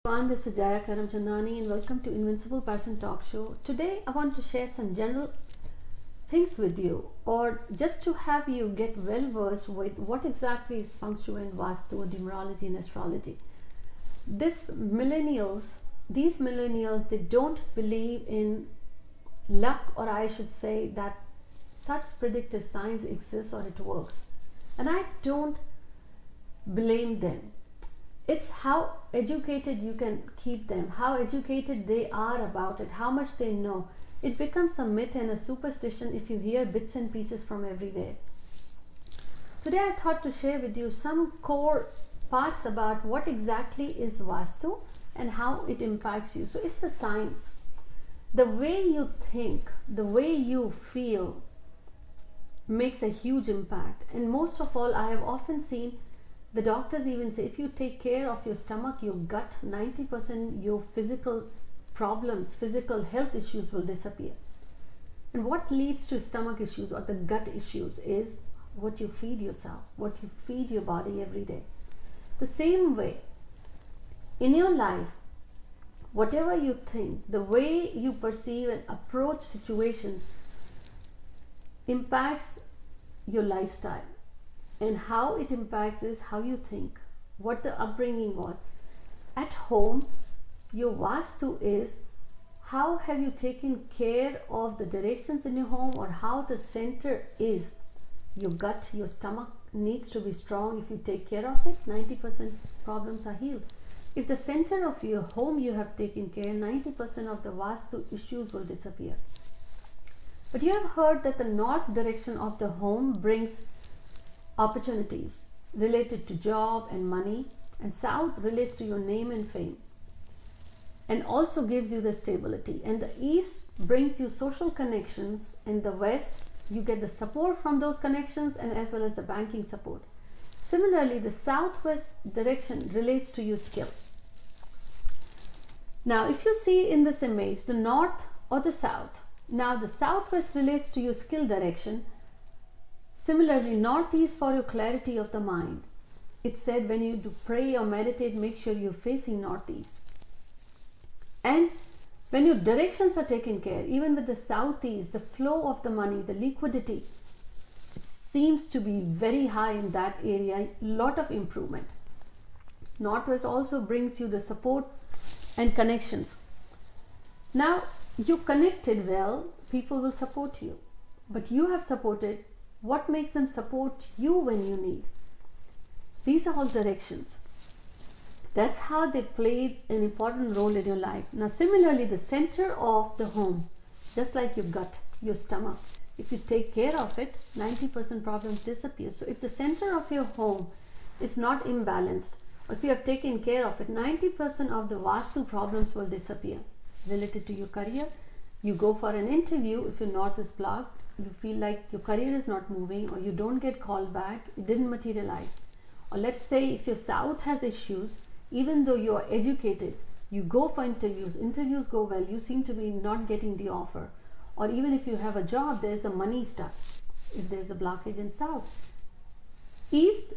Everyone, this is Jaya Karamchandani and welcome to Invincible Person Talk Show. Today I want to share some general things with you, or just to have you get well versed with what exactly is feng shui and vastu, numerology and astrology. These millennials, they don't believe in luck, or I should say that such predictive science exists or it works. And I don't blame them. It's how educated you can keep them, how educated they are about it, how much they know. It becomes a myth and a superstition if you hear bits and pieces from everywhere. Today I thought to share with you some core parts about what exactly is Vastu and how it impacts you. So it's the science. The way you think, the way you feel makes a huge impact. And most of all, I have often seen the doctors even say, if you take care of your stomach, your gut, 90% your physical problems, physical health issues will disappear. And what leads to stomach issues or the gut issues is what you feed yourself, what you feed your body every day. The same way, in your life, whatever you think, the way you perceive and approach situations impacts your lifestyle. And how it impacts is how you think, what the upbringing was. At home, your Vastu is how have you taken care of the directions in your home, or how the center is. Your gut, your stomach needs to be strong. If you take care of it, 90% problems are healed. If the center of your home you have taken care, 90% of the Vastu issues will disappear. But you have heard that the north direction of the home brings opportunities related to job and money, and south relates to your name and fame and also gives you the stability, and the east brings you social connections, and the west you get the support from those connections and as well as the banking support. Similarly, the southwest direction relates to your skill. Now if you see in this image the north or the south, now the southwest relates to your skill direction. Similarly, northeast for your clarity of the mind. It said when you do pray or meditate, make sure you're facing northeast. And when your directions are taken care, even with the southeast, the flow of the money, the liquidity, it seems to be very high in that area, lot of improvement. Northwest also brings you the support and connections. Now, you connected well, people will support you. But you have supported. What makes them support you when you need? These are all directions. That's how they play an important role in your life. Now similarly, the center of the home, just like your gut, your stomach, if you take care of it, 90% problems disappear. So if the center of your home is not imbalanced, or if you have taken care of it, 90% of the Vastu problems will disappear. Related to your career, you go for an interview, if your north is blocked, you feel like your career is not moving, or you don't get called back, it didn't materialize. Or let's say if your south has issues, even though you are educated, you go for interviews go well, you seem to be not getting the offer. Or even if you have a job, there's the money stuck, if there's a blockage in south. East,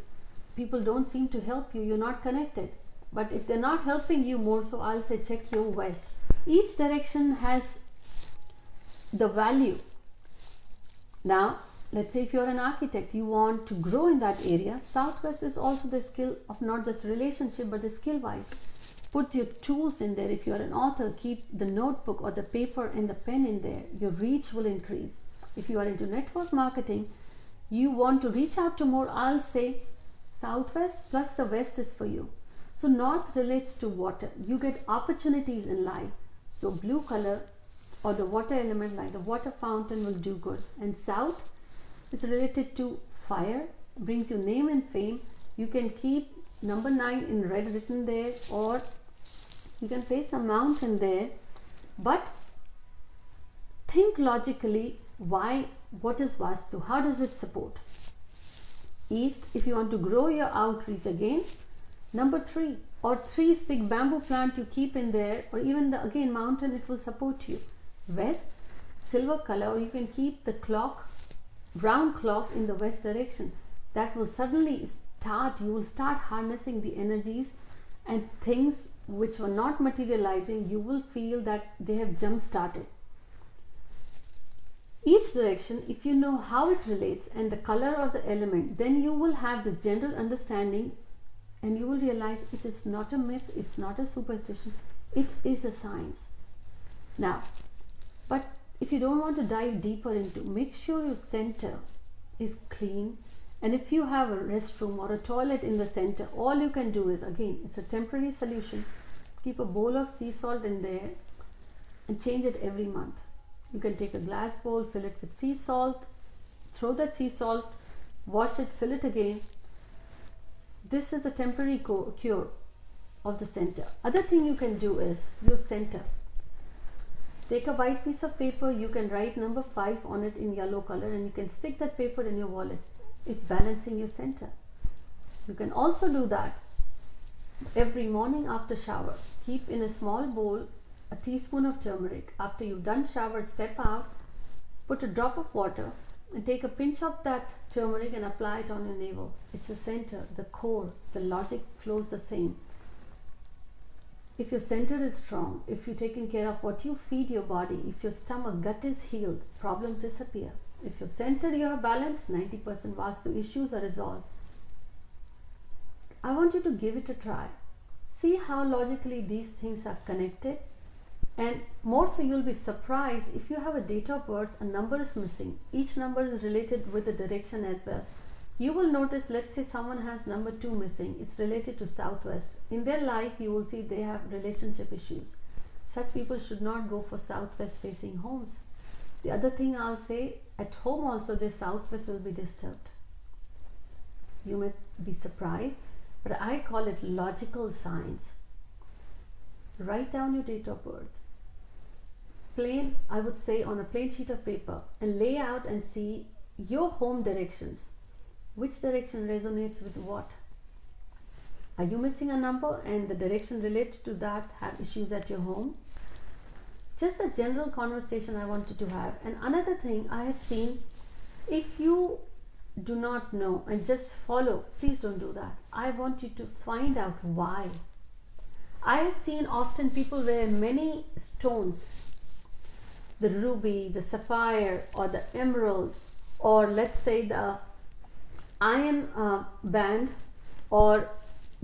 people don't seem to help you, you're not connected. But if they're not helping you more, so I'll say check your west. Each direction has the value. Now, let's say if you're an architect, you want to grow in that area, southwest is also the skill of not just relationship, but the skill wise. Put your tools in there. If you're an author, keep the notebook or the paper and the pen in there. Your reach will increase. If you are into network marketing, you want to reach out to more, I'll say southwest plus the west is for you. So north relates to water. You get opportunities in life. So blue color or the water element, like the water fountain, will do good. And south is related to fire, brings you name and fame. You can keep number 9 in red written there, or you can face a mountain there, but think logically. Why? What is Vastu? How does it support? East, if you want to grow your outreach, again number 3 or 3 stick bamboo plant you keep in there, or even the again mountain, it will support you. West, silver color, or you can keep the clock, brown clock in the west direction. That will suddenly start, you will start harnessing the energies and things which were not materializing, you will feel that they have jump started. Each direction, if you know how it relates and the color or the element, then you will have this general understanding and you will realize it is not a myth, it's not a superstition, it is a science. Now, but if you don't want to dive deeper into, make sure your center is clean, and if you have a restroom or a toilet in the center, all you can do is, again, it's a temporary solution, keep a bowl of sea salt in there and change it every month. You can take a glass bowl, fill it with sea salt, throw that sea salt, wash it, fill it again. This is a temporary cure of the center. Other thing you can do is your center. Take a white piece of paper, you can write number 5 on it in yellow color and you can stick that paper in your wallet. It's balancing your center. You can also do that every morning after shower. Keep in a small bowl a teaspoon of turmeric. After you've done shower, step out, put a drop of water and take a pinch of that turmeric and apply it on your navel. It's the center, the core, the logic flows the same. If your center is strong, if you're taking care of what you feed your body, if your stomach, gut is healed, problems disappear. If your center you have balanced, 90% Vastu issues are resolved. I want you to give it a try. See how logically these things are connected. And more so, you'll be surprised if you have a date of birth, a number is missing. Each number is related with the direction as well. You will notice, let's say someone has number 2 missing, it's related to southwest. In their life, you will see they have relationship issues. Such people should not go for southwest facing homes. The other thing I'll say, at home also their southwest will be disturbed. You may be surprised, but I call it logical science. Write down your date of birth. Plain, I would say, on a plain sheet of paper, and lay out and see your home directions. Which direction resonates with what? Are you missing a number and the direction related to that have issues at your home? Just a general conversation I wanted to have. And another thing I have seen, if you do not know and just follow, please don't do that. I want you to find out why. I have seen often people wear many stones, the ruby, the sapphire, or the emerald, or let's say the iron band, or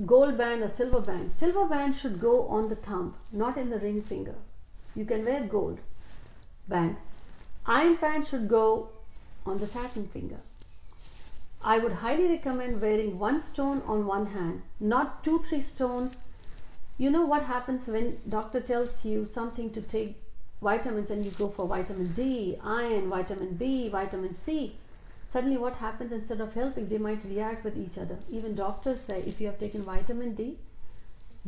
gold band or silver band. Silver band should go on the thumb, not in the ring finger. You can wear gold band. Iron band should go on the satin finger. I would highly recommend wearing one stone on one hand, not 2-3 stones. You know what happens when doctor tells you something to take vitamins and you go for vitamin D, iron, vitamin B, vitamin C. Suddenly what happens, instead of helping, they might react with each other. Even doctors say, if you have taken vitamin D,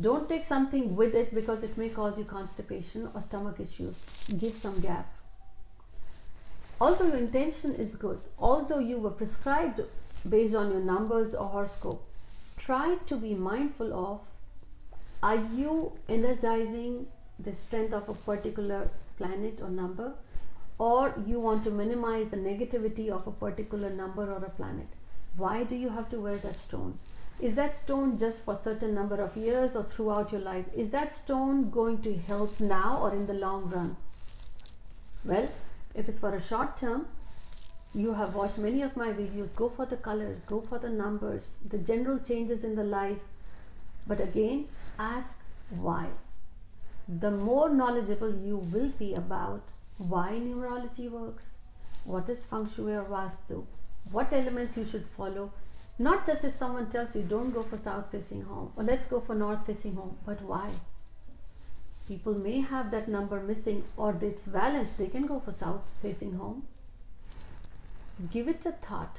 don't take something with it because it may cause you constipation or stomach issues. Give some gap. Although your intention is good, although you were prescribed based on your numbers or horoscope, try to be mindful of, are you energizing the strength of a particular planet or number, or you want to minimize the negativity of a particular number or a planet? Why do you have to wear that stone? Is that stone just for a certain number of years or throughout your life? Is that stone going to help now or in the long run? Well, if it's for a short term, you have watched many of my videos, go for the colors, go for the numbers, the general changes in the life. But again, ask why. The more knowledgeable you will be about why numerology works, what is feng shui or vastu, what elements you should follow. Not just if someone tells you don't go for south facing home or let's go for north facing home, but why? People may have that number missing or it's balanced, they can go for south facing home. Give it a thought.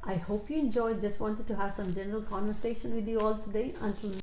I hope you enjoyed. Just wanted to have some general conversation with you all today. Until